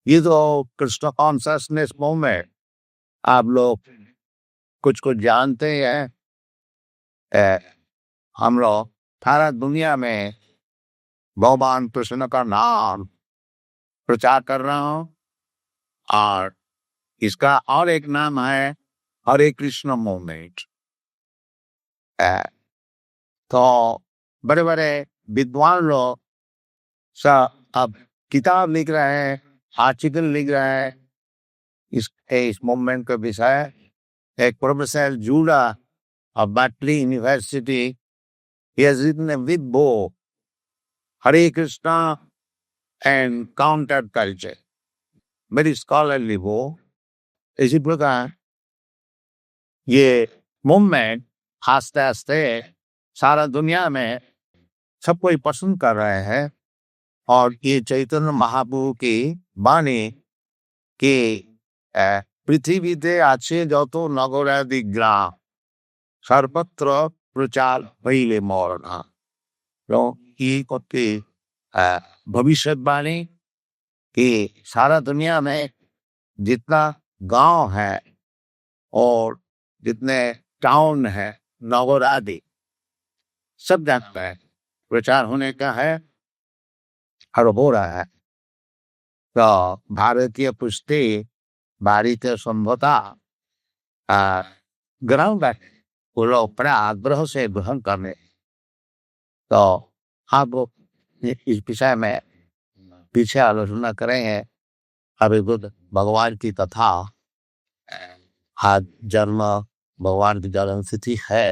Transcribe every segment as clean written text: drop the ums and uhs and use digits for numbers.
ये तो Krishna consciousness movement आप लोग कुछ कुछ जानते हैं। हम लोग सारा दुनिया में भगवान कृष्ण का नाम प्रचार कर रहा हूं, और इसका और एक नाम है हरे कृष्ण मूवमेंट। तो बड़े बड़े विद्वान लोग सब अब किताब लिख रहे हैं, आर्टिकल लिख रहे हैं इस मूवमेंट के विषय। एक professor Judah of Berkeley University, he has written a big book, Hare Krishna and Counter Culture, very scholarly book। इसी प्रकार ये मूवमेंट आस्ते आस्ते सारा दुनिया में सब कोई पसंद कर रहे हैं, और ये चैतन्य महाप्रभु की वाणी कि पृथ्वीते আছে যত নগরাদি গ্রাম सर्वत्र प्रचार हইলে मोर नाम। तो ये करके भविष्यवाणी कि सारा दुनिया में जितना गांव है और जितने टाउन है, नगर आदि सब जानता है प्रचार होने का है और हो रहा है। तो भारतीय पुष्टि भारतीय सभ्यता ग्राउंड वो लोग बड़ा आग्रह से ग्रहण करने। तो आप इस विषय में पीछे आलोचना करेंगे। अभी बुद्ध भगवान की कथा, आज जन्म भगवान की जन्म तिथि है,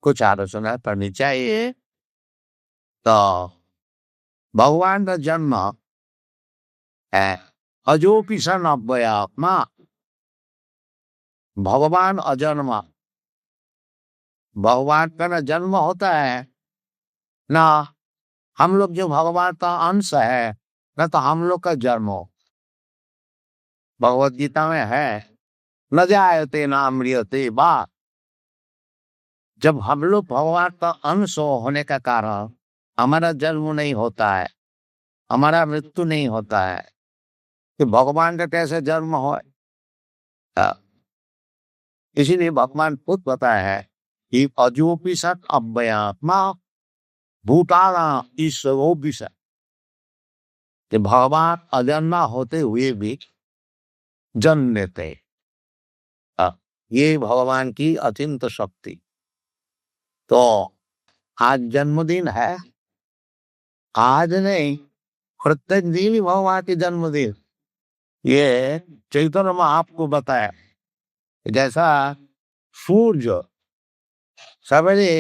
कुछ आलोचना करनी चाहिए। तो भगवान का जन्म अजोपि सन अव्ययात्मा, भगवान अजन्म, भगवान का ना जन्म होता है ना हम लोग जो भगवान का अंश है, ना तो हम लोग का जन्म हो। भगवत गीता में है न जायते ना मृत्यते वा। जब हम लोग भगवान का अंश होने का कारण हमारा जन्म नहीं होता है, हमारा मृत्यु नहीं होता है, कि भगवान का कैसे जन्म हो। इसीलिए भगवान खुद बताया है कि अजोपि सत् अव्ययात्मा भूताना ईश्वरो विषय, कि भगवान अजन्मा होते हुए भी जन्म लेते। ये भगवान की अचिंत शक्ति। तो आज जन्मदिन है, आज नहीं प्रत्येक दिन ही भगवान की जन्मदिन। ये चैतन्य महाप्रभु बताया। जैसा सूर्य सवेरे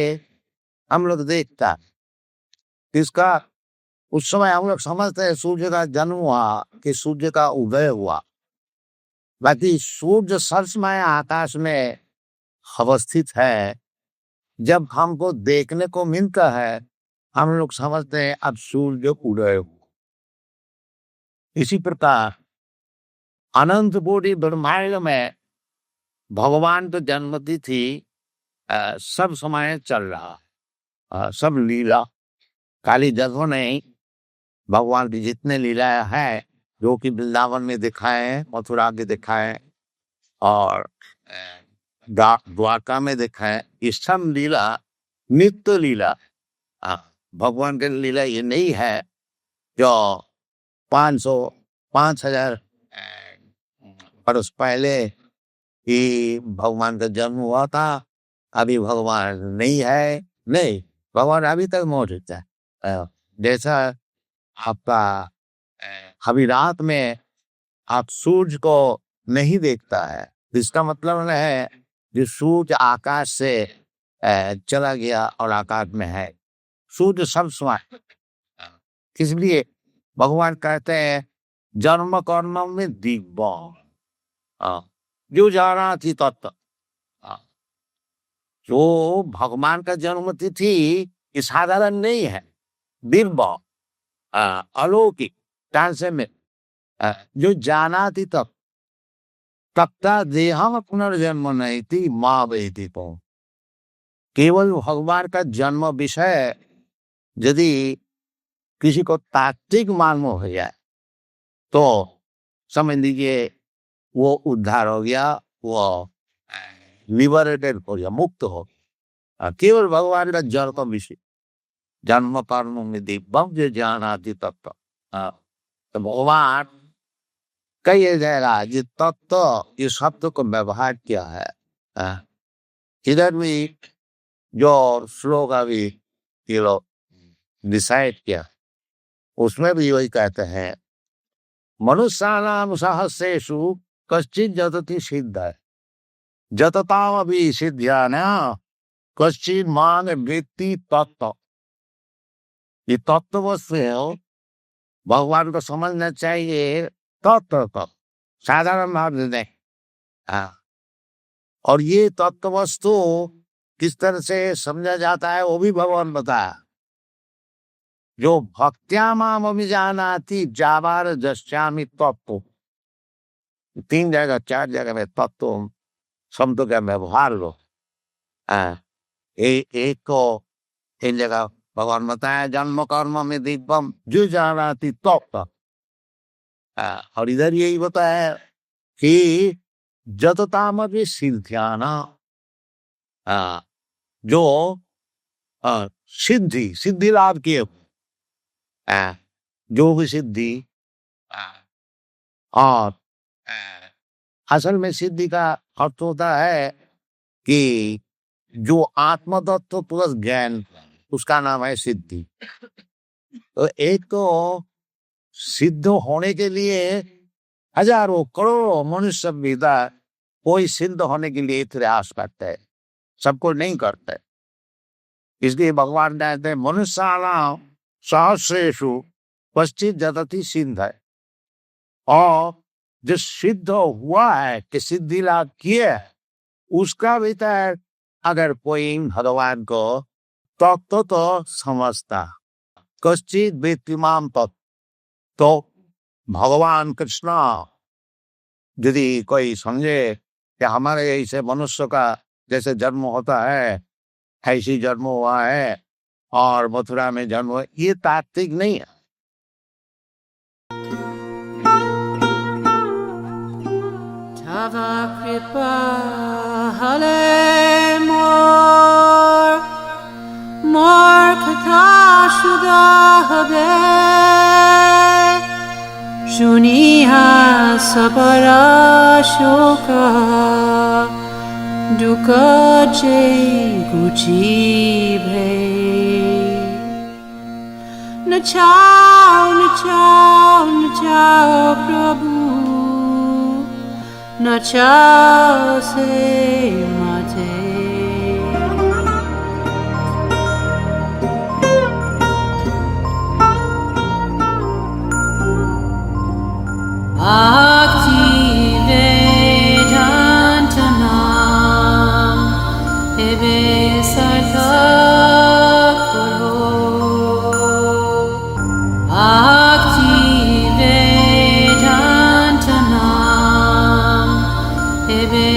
हम लोग देखता, इसका उस समय हम लोग समझते हैं सूर्य का जन्म हुआ कि सूर्य का उदय हुआ। बाकी सूर्य सरसमय आकाश में अवस्थित है। जब हमको देखने को मिलता है हम लोग समझते हैं अब सूर्य उदय हुआ। इसी प्रकार अनंत कोटि ब्रह्मांड में भगवान तो जन्मतिथि सब समय चल रहा, सब लीला काली जन्म नहीं। भगवान की जितने लीला है जो कि वृंदावन में दिखाए हैं, मथुरा के दिखाए और द्वारका में दिखाए, ये सब लीला नित्य लीला। भगवान के लीला ये नहीं है जो 5,000 वर्ष पहले ही भगवान का जन्म हुआ था, अभी भगवान नहीं है। नहीं, भगवान अभी तक मौजूद है। जैसा आपका अभी रात में आप सूर्य को नहीं देखता है, इसका मतलब है कि सूर्य आकाश से चला गया और आकाश में है। सूर्य सब समय, इसलिए भगवान कहते हैं जन्म कर्म में दिव्य जो जाना थी तत्व। जो भगवान का जन्म तिथि साधारण नहीं है, दिव्य अलौकिक ट्रांसेंडेंट, जो जाना थी तब तत्ता देहम पुनर्जन्म नहीं थी माँ बेटी को। केवल भगवान का जन्म विषय यदि किसी को तात्विक मालूम हो जाए तो समझ लीजिए वो उद्धार हो गया, वो लिबरेटेड हो गया, मुक्त हो गया। केवल भगवान का जड़ का विषय जन्म कर्म में दिव्यम जो जानाति तत्व। तो भगवान कई जाएगा जो तत्व इस शब्द को व्यवहार किया है। इधर भी जो श्लोक अभी ये लोग डिसाइड किया उसमें भी वही कहते हैं मनुष्यानाम सहस्रेषु कश्चित् जतति सिद्ध जतताम अभी सिद्ध्या न कश्चित् मान वृत्ति तत्व। ये तत्व वस्तु है, भगवान को समझना चाहिए तत्व साधारण भाव नहीं। और ये तत्व वस्तु किस तरह से समझा जाता है वो भी भगवान बताया। जो भक्त्या माम अभिजानाति जावार जस्यामि तत्व, 3 जगह 4 जगह में तत्व शब्द का व्यवहार लो। एक को इन जगह भगवान बताया जन्म कर्म में दिव्यम जो जानाति तत्व। और इधर यही बताया कि जतताम भी सिद्ध्याना, जो सिद्धि लाभ किए जो भी सिद्धि, और असल में सिद्धि का अर्थ होता है कि जो आत्मतत्व प्लस ज्ञान उसका नाम है सिद्धि। तो एक तो सिद्ध होने के लिए हजारों करोड़ों मनुष्य विदा कोई सिद्ध होने के लिए प्रयास करते हैं, सबको नहीं करते। इसलिए भगवान कहते हैं मनुष्यानाम सहस्रेषु कश्चित् जतति सिद्ध है। और जो सिद्ध हुआ है कि सिद्धि लाभ किए उसका भीतर अगर कोई भगवान को तत्व तो समझता कश्चित् वृत्तिमान तत्व, तो भगवान कृष्ण यदि कोई समझे कि हमारे ऐसे मनुष्य का जैसे जन्म होता है ऐसी जन्म हुआ है और मथुरा में जन्म हुआ, ये तात्विक नहीं है। तवा कृपा हले मोर कथा शुदा हबे शुनिहा सबरा शोका दुख जे गुची भे नचाओ नचाओ नचाओ प्रभु नचाओ से माते Bhakti Vedantanam Ebe Sartha Karo Bhakti Vedantanam Ebe